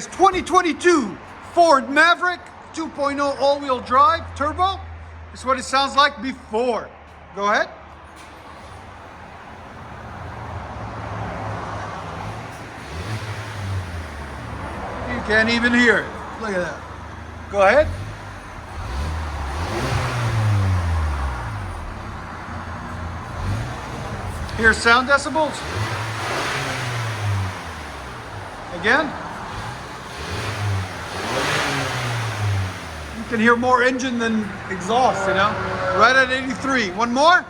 It's 2022 Ford Maverick 2.0 all-wheel drive turbo. This is what it sounds like before. Go ahead. You can't even hear it. Look at that. Go ahead. Here's sound decibels. Again. You can hear more engine than exhaust, you know? Right at 83. One more.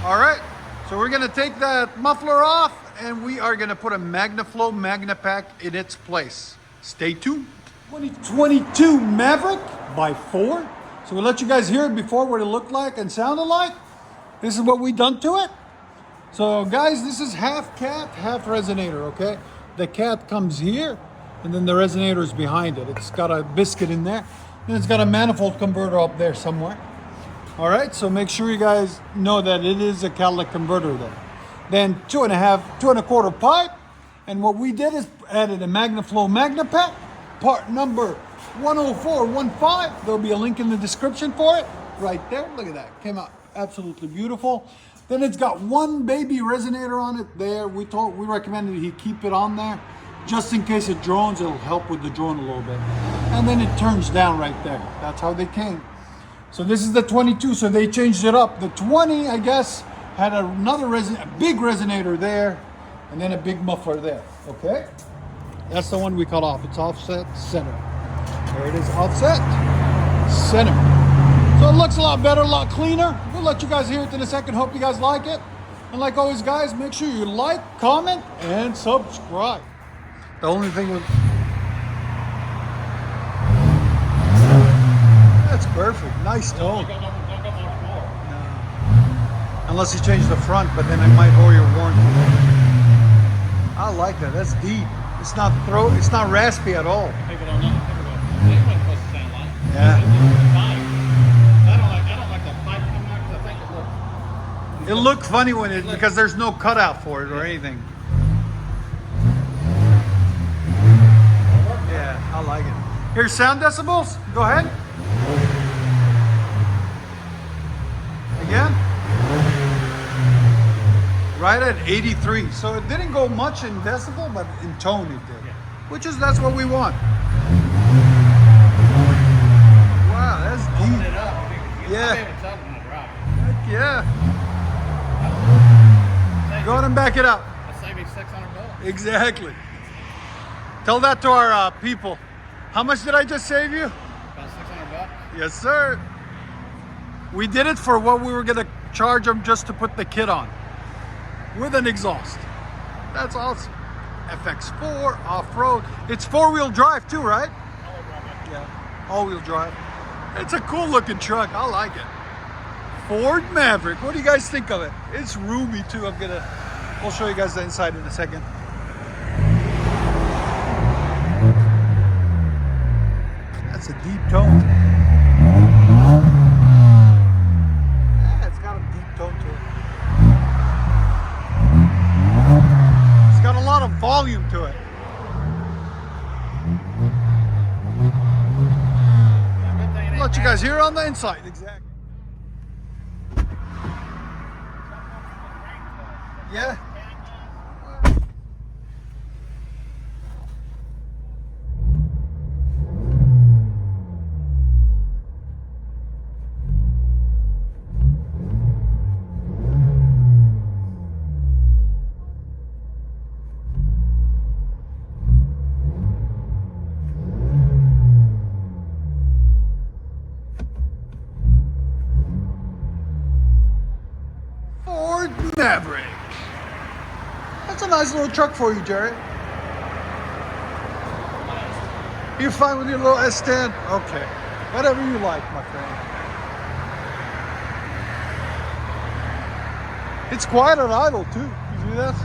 All right. So we're gonna take that muffler off and we are gonna put a MAGNAFLOW MAGNAPACK in its place. Stay tuned. 2022 Maverick by Ford. So we'll let you guys hear it before what it looked like and sounded like. This is what we done to it. So guys, this is half cat, half resonator, okay? The cat comes here and then the resonator is behind it. It's got a biscuit in there and it's got a manifold converter up there somewhere. All right, so make sure you guys know that it is a catalytic converter there. Then 2.25 pipe. And what we did is added a MAGNAFLOW MAGNAPACK, part number 10415. There'll be a link in the description for it right there. Look at that, came out absolutely beautiful. Then it's got one baby resonator on it there. We recommended he keep it on there just in case it drones. It'll help with the drone a little bit. And then it turns down right there. That's how they came. So this is the 22, so they changed it up. The 20, I guess, had another big resonator there and then a big muffler there, okay? That's the one we cut off. It's offset center. There it is, offset center. So it looks a lot better, a lot cleaner. We'll let you guys hear it in a second. Hope you guys like it. And like always, guys, make sure you like, comment, and subscribe. The only thing with... That's perfect. Nice tone. No. Unless you change the front, but then it might hold your warranty. I like that. That's deep. It's not it's not raspy at all. Yeah. It looked funny when because there's no cutout for it or anything. Yeah, I like it. Here's sound decibels. Go ahead. Again. Right at 83. So it didn't go much in decibel, but in tone it did. Yeah. That's what we want. Wow, that's deep. It up. Yeah. Heck yeah. Go ahead and back it up. That's saving $600. Exactly. Tell that to our people. How much did I just save you? About $600. Yes, sir. We did it for what we were gonna charge them just to put the kit on with an exhaust. That's awesome. FX4 off-road. It's four-wheel drive too, right? Yeah, all-wheel drive. It's a cool looking truck. I like it. Ford Maverick. What do you guys think of it? It's roomy too. We'll show you guys the inside in a second. That's a deep tone. Yeah, it's got a deep tone to it. It's got a lot of volume to it. I'll let you guys hear it on the inside. Exactly. Yeah. Ford Maverick. That's a nice little truck for you, Jerry. You fine with your little S10? Okay. Whatever you like, my friend. It's quiet and idle, too. You see that?